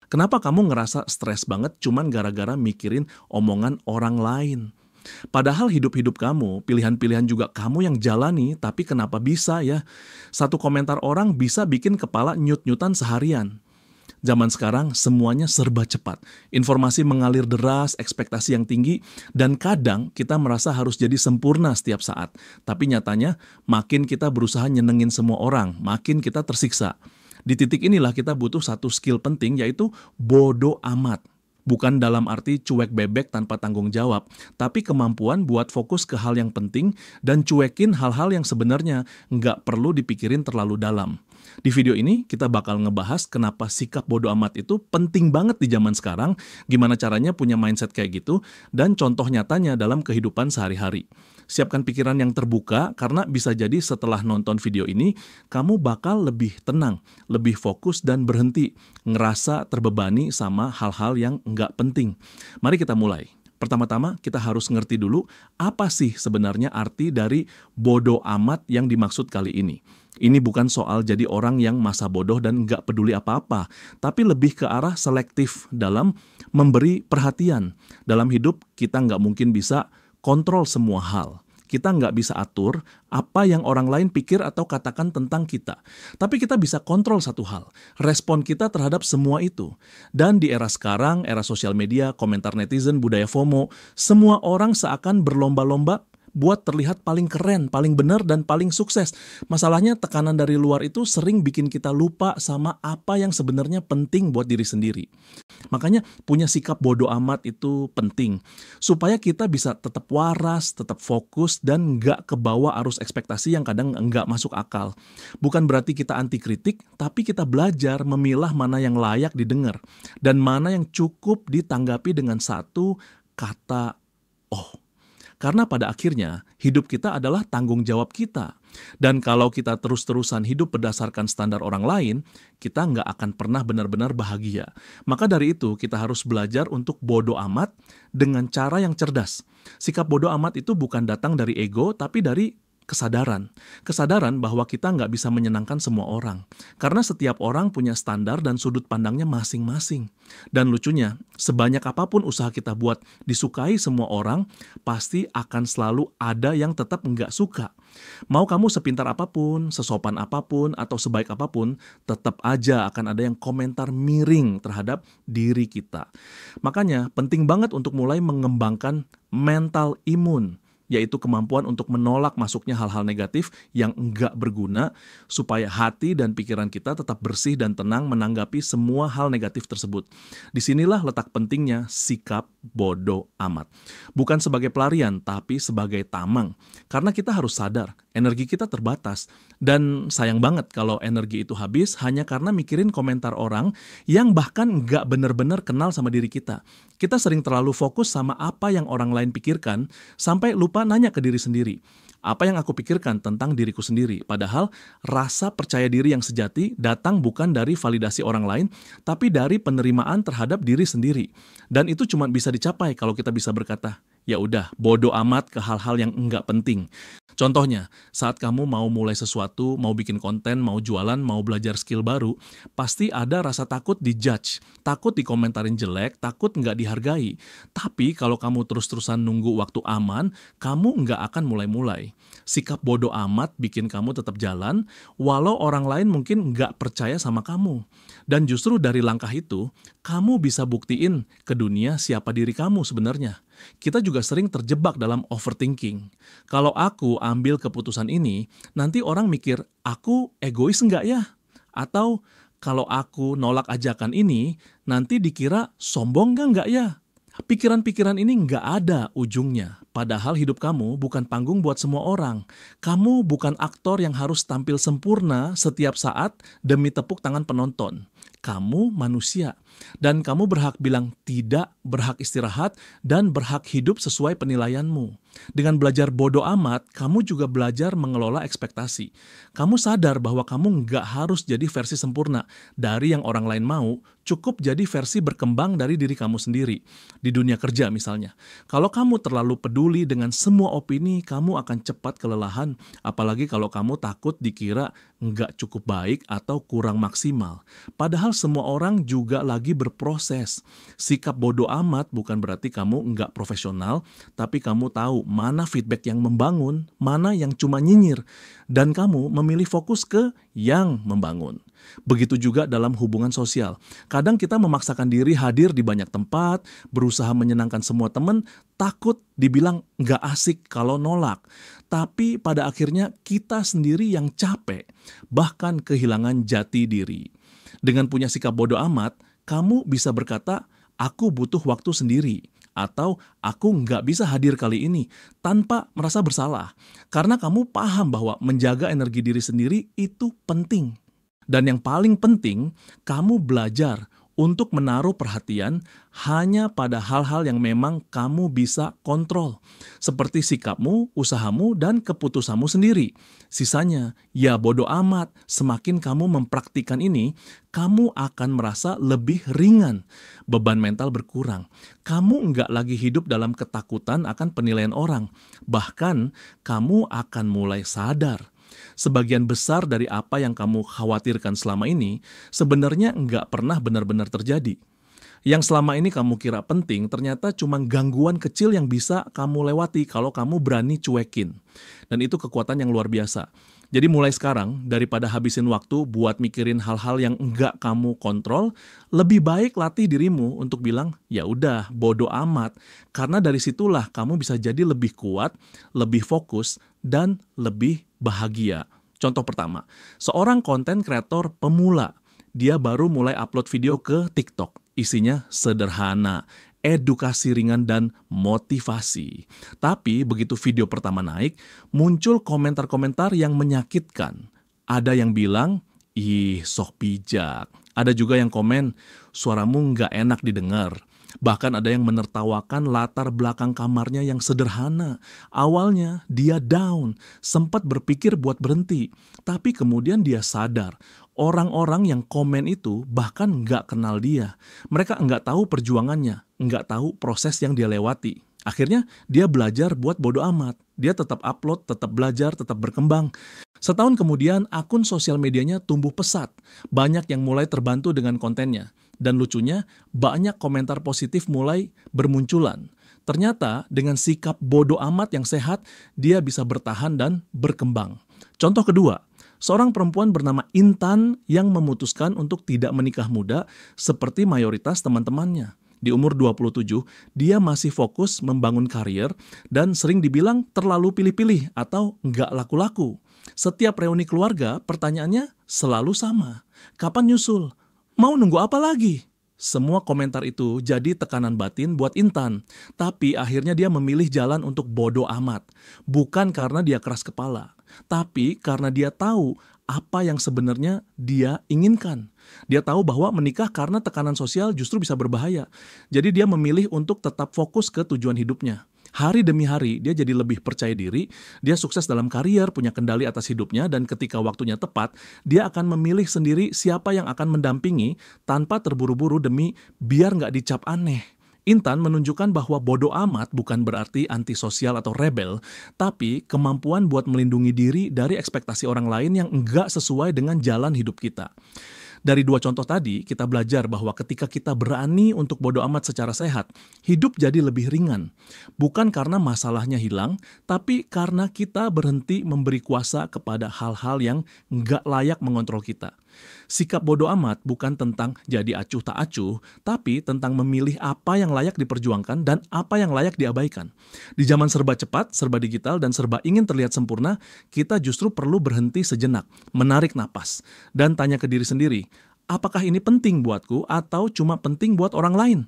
Kenapa kamu ngerasa stres banget cuman gara-gara mikirin omongan orang lain? Padahal hidup-hidup kamu, pilihan-pilihan juga kamu yang jalani, tapi kenapa bisa ya? Satu komentar orang bisa bikin kepala nyut-nyutan seharian. Zaman sekarang semuanya serba cepat. Informasi mengalir deras, ekspektasi yang tinggi, dan kadang kita merasa harus jadi sempurna setiap saat. Tapi nyatanya, makin kita berusaha nyenengin semua orang, makin kita tersiksa. Di titik inilah kita butuh satu skill penting, yaitu bodo amat. Bukan dalam arti cuek bebek tanpa tanggung jawab, tapi kemampuan buat fokus ke hal yang penting dan cuekin hal-hal yang sebenarnya nggak perlu dipikirin terlalu dalam. Di video ini kita bakal ngebahas kenapa sikap bodo amat itu penting banget di zaman sekarang, gimana caranya punya mindset kayak gitu, dan contoh nyatanya dalam kehidupan sehari-hari. Siapkan pikiran yang terbuka karena bisa jadi setelah nonton video ini, kamu bakal lebih tenang, lebih fokus dan berhenti ngerasa terbebani sama hal-hal yang nggak penting. Mari kita mulai. Pertama-tama kita harus ngerti dulu apa sih sebenarnya arti dari bodo amat yang dimaksud kali ini. Ini bukan soal jadi orang yang masa bodoh dan nggak peduli apa-apa, tapi lebih ke arah selektif dalam memberi perhatian. Dalam hidup kita nggak mungkin bisa kontrol semua hal. Kita nggak bisa atur apa yang orang lain pikir atau katakan tentang kita. Tapi kita bisa kontrol satu hal, respon kita terhadap semua itu. Dan di era sekarang, era sosial media, komentar netizen, budaya FOMO, semua orang seakan berlomba-lomba buat terlihat paling keren, paling benar, dan paling sukses. Masalahnya tekanan dari luar itu sering bikin kita lupa sama apa yang sebenarnya penting buat diri sendiri. Makanya punya sikap bodo amat itu penting, supaya kita bisa tetap waras, tetap fokus, dan nggak kebawa arus ekspektasi yang kadang nggak masuk akal. Bukan berarti kita anti kritik, tapi kita belajar memilah mana yang layak didengar, dan mana yang cukup ditanggapi dengan satu kata "oh". Karena pada akhirnya, hidup kita adalah tanggung jawab kita. Dan kalau kita terus-terusan hidup berdasarkan standar orang lain, kita nggak akan pernah benar-benar bahagia. Maka dari itu, kita harus belajar untuk bodo amat dengan cara yang cerdas. Sikap bodo amat itu bukan datang dari ego, tapi dari kesadaran. Kesadaran bahwa kita nggak bisa menyenangkan semua orang. Karena setiap orang punya standar dan sudut pandangnya masing-masing. Dan lucunya, sebanyak apapun usaha kita buat disukai semua orang, pasti akan selalu ada yang tetap nggak suka. Mau kamu sepintar apapun, sesopan apapun, atau sebaik apapun, tetap aja akan ada yang komentar miring terhadap diri kita. Makanya penting banget untuk mulai mengembangkan mental imun, yaitu kemampuan untuk menolak masuknya hal-hal negatif yang enggak berguna, supaya hati dan pikiran kita tetap bersih dan tenang menanggapi semua hal negatif tersebut. Disinilah letak pentingnya sikap bodo amat. Bukan sebagai pelarian, tapi sebagai tamang. Karena kita harus sadar, energi kita terbatas. Dan sayang banget kalau energi itu habis hanya karena mikirin komentar orang yang bahkan nggak benar-benar kenal sama diri kita. Kita sering terlalu fokus sama apa yang orang lain pikirkan, sampai lupa nanya ke diri sendiri. Apa yang aku pikirkan tentang diriku sendiri? Padahal rasa percaya diri yang sejati datang bukan dari validasi orang lain, tapi dari penerimaan terhadap diri sendiri. Dan itu cuma bisa dicapai kalau kita bisa berkata, ya udah, bodo amat ke hal-hal yang enggak penting. Contohnya, saat kamu mau mulai sesuatu, mau bikin konten, mau jualan, mau belajar skill baru, pasti ada rasa takut dijudge, takut dikomentarin jelek, takut nggak dihargai. Tapi kalau kamu terus-terusan nunggu waktu aman, kamu nggak akan mulai-mulai. Sikap bodo amat bikin kamu tetap jalan, walau orang lain mungkin nggak percaya sama kamu. Dan justru dari langkah itu, kamu bisa buktiin ke dunia siapa diri kamu sebenarnya. Kita juga sering terjebak dalam overthinking. Kalau aku ambil keputusan ini, nanti orang mikir, aku egois nggak ya? Atau kalau aku nolak ajakan ini, nanti dikira sombong nggak ya? Pikiran-pikiran ini nggak ada ujungnya. Padahal hidup kamu bukan panggung buat semua orang. Kamu bukan aktor yang harus tampil sempurna setiap saat demi tepuk tangan penonton. Kamu manusia. Dan kamu berhak bilang tidak, berhak istirahat, dan berhak hidup sesuai penilaianmu. Dengan belajar bodo amat, kamu juga belajar mengelola ekspektasi. Kamu sadar bahwa kamu nggak harus jadi versi sempurna dari yang orang lain mau, cukup jadi versi berkembang dari diri kamu sendiri. Di dunia kerja misalnya, kalau kamu terlalu peduli dengan semua opini, kamu akan cepat kelelahan, apalagi kalau kamu takut dikira nggak cukup baik atau kurang maksimal. Padahal semua orang juga lagi berproses. Sikap bodoh amat bukan berarti kamu nggak profesional, tapi kamu tahu mana feedback yang membangun, mana yang cuma nyinyir, dan kamu memilih fokus ke yang membangun. Begitu juga dalam hubungan sosial. Kadang kita memaksakan diri hadir di banyak tempat, berusaha menyenangkan semua teman, takut dibilang nggak asik kalau nolak. Tapi pada akhirnya kita sendiri yang capek, bahkan kehilangan jati diri. Dengan punya sikap bodoh amat, kamu bisa berkata, aku butuh waktu sendiri. Atau aku nggak bisa hadir kali ini tanpa merasa bersalah. Karena kamu paham bahwa menjaga energi diri sendiri itu penting. Dan yang paling penting, kamu belajar untuk menaruh perhatian hanya pada hal-hal yang memang kamu bisa kontrol. Seperti sikapmu, usahamu, dan keputusanmu sendiri. Sisanya, ya bodo amat, semakin kamu mempraktikkan ini, kamu akan merasa lebih ringan. Beban mental berkurang. Kamu nggak lagi hidup dalam ketakutan akan penilaian orang. Bahkan, kamu akan mulai sadar. Sebagian besar dari apa yang kamu khawatirkan selama ini sebenarnya nggak pernah benar-benar terjadi. Yang selama ini kamu kira penting ternyata cuma gangguan kecil yang bisa kamu lewati kalau kamu berani cuekin. Dan itu kekuatan yang luar biasa. Jadi mulai sekarang, daripada habisin waktu buat mikirin hal-hal yang nggak kamu kontrol, lebih baik latih dirimu untuk bilang, ya udah, bodo amat. Karena dari situlah kamu bisa jadi lebih kuat, lebih fokus, dan lebih bahagia. Contoh pertama, seorang konten kreator pemula, dia baru mulai upload video ke TikTok. Isinya sederhana, edukasi ringan dan motivasi. Tapi begitu video pertama naik, muncul komentar-komentar yang menyakitkan. Ada yang bilang, ih sok bijak. Ada juga yang komen, suaramu nggak enak didengar. Bahkan ada yang menertawakan latar belakang kamarnya yang sederhana. Awalnya dia down, sempat berpikir buat berhenti. Tapi kemudian dia sadar, orang-orang yang komen itu bahkan nggak kenal dia. Mereka nggak tahu perjuangannya, nggak tahu proses yang dia lewati. Akhirnya dia belajar buat bodo amat. Dia tetap upload, tetap belajar, tetap berkembang. Setahun kemudian akun sosial medianya tumbuh pesat. Banyak yang mulai terbantu dengan kontennya. Dan lucunya, banyak komentar positif mulai bermunculan. Ternyata dengan sikap bodo amat yang sehat, dia bisa bertahan dan berkembang. Contoh kedua, seorang perempuan bernama Intan yang memutuskan untuk tidak menikah muda seperti mayoritas teman-temannya. Di umur 27, dia masih fokus membangun karier dan sering dibilang terlalu pilih-pilih atau nggak laku-laku. Setiap reuni keluarga, pertanyaannya selalu sama. Kapan nyusul? Mau nunggu apa lagi? Semua komentar itu jadi tekanan batin buat Intan. Tapi akhirnya dia memilih jalan untuk bodo amat. Bukan karena dia keras kepala, tapi karena dia tahu apa yang sebenarnya dia inginkan. Dia tahu bahwa menikah karena tekanan sosial justru bisa berbahaya. Jadi dia memilih untuk tetap fokus ke tujuan hidupnya. Hari demi hari dia jadi lebih percaya diri, dia sukses dalam karier, punya kendali atas hidupnya, dan ketika waktunya tepat, dia akan memilih sendiri siapa yang akan mendampingi tanpa terburu-buru demi biar nggak dicap aneh. Intan menunjukkan bahwa bodo amat bukan berarti antisosial atau rebel, tapi kemampuan buat melindungi diri dari ekspektasi orang lain yang nggak sesuai dengan jalan hidup kita. Dari dua contoh tadi, kita belajar bahwa ketika kita berani untuk bodo amat secara sehat, hidup jadi lebih ringan. Bukan karena masalahnya hilang, tapi karena kita berhenti memberi kuasa kepada hal-hal yang nggak layak mengontrol kita. Sikap bodo amat bukan tentang jadi acuh tak acuh, tapi tentang memilih apa yang layak diperjuangkan dan apa yang layak diabaikan. Di zaman serba cepat, serba digital, dan serba ingin terlihat sempurna, kita justru perlu berhenti sejenak, menarik napas, dan tanya ke diri sendiri, apakah ini penting buatku atau cuma penting buat orang lain?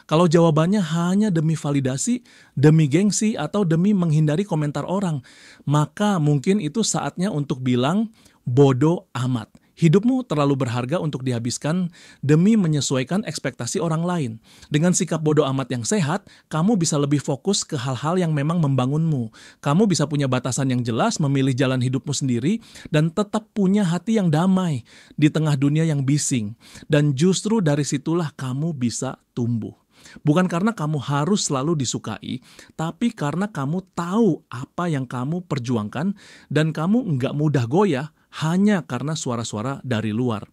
Kalau jawabannya hanya demi validasi, demi gengsi, atau demi menghindari komentar orang, maka mungkin itu saatnya untuk bilang bodo amat. Hidupmu terlalu berharga untuk dihabiskan demi menyesuaikan ekspektasi orang lain. Dengan sikap bodo amat yang sehat, kamu bisa lebih fokus ke hal-hal yang memang membangunmu. Kamu bisa punya batasan yang jelas, memilih jalan hidupmu sendiri, dan tetap punya hati yang damai di tengah dunia yang bising. Dan justru dari situlah kamu bisa tumbuh. Bukan karena kamu harus selalu disukai, tapi karena kamu tahu apa yang kamu perjuangkan dan kamu nggak mudah goyah hanya karena suara-suara dari luar.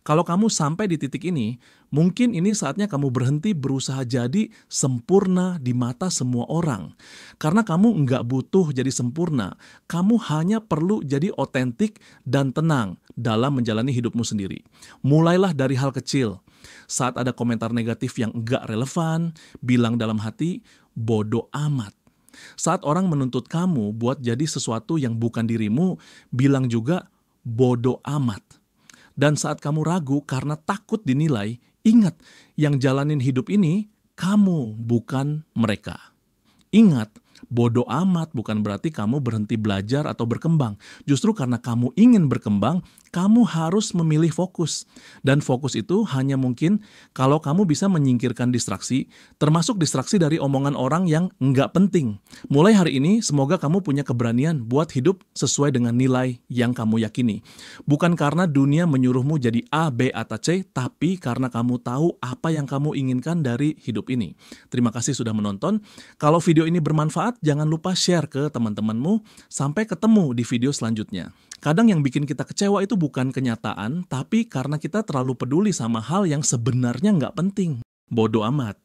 Kalau kamu sampai di titik ini, mungkin ini saatnya kamu berhenti berusaha jadi sempurna di mata semua orang. Karena kamu nggak butuh jadi sempurna, kamu hanya perlu jadi otentik dan tenang dalam menjalani hidupmu sendiri. Mulailah dari hal kecil. Saat ada komentar negatif yang nggak relevan, bilang dalam hati, bodoh amat. Saat orang menuntut kamu buat jadi sesuatu yang bukan dirimu, bilang juga bodoh amat. Dan saat kamu ragu karena takut dinilai, ingat, yang jalanin hidup ini kamu, bukan mereka. Ingat, bodoh amat bukan berarti kamu berhenti belajar atau berkembang. Justru karena kamu ingin berkembang, kamu harus memilih fokus. Dan fokus itu hanya mungkin kalau kamu bisa menyingkirkan distraksi, termasuk distraksi dari omongan orang yang nggak penting. Mulai hari ini, semoga kamu punya keberanian buat hidup sesuai dengan nilai yang kamu yakini. Bukan karena dunia menyuruhmu jadi A, B, atau C, tapi karena kamu tahu apa yang kamu inginkan dari hidup ini. Terima kasih sudah menonton. Kalau video ini bermanfaat, jangan lupa share ke teman-temanmu. Sampai ketemu di video selanjutnya. Kadang yang bikin kita kecewa itu bukan kenyataan, tapi karena kita terlalu peduli sama hal yang sebenarnya nggak penting. Bodoh amat.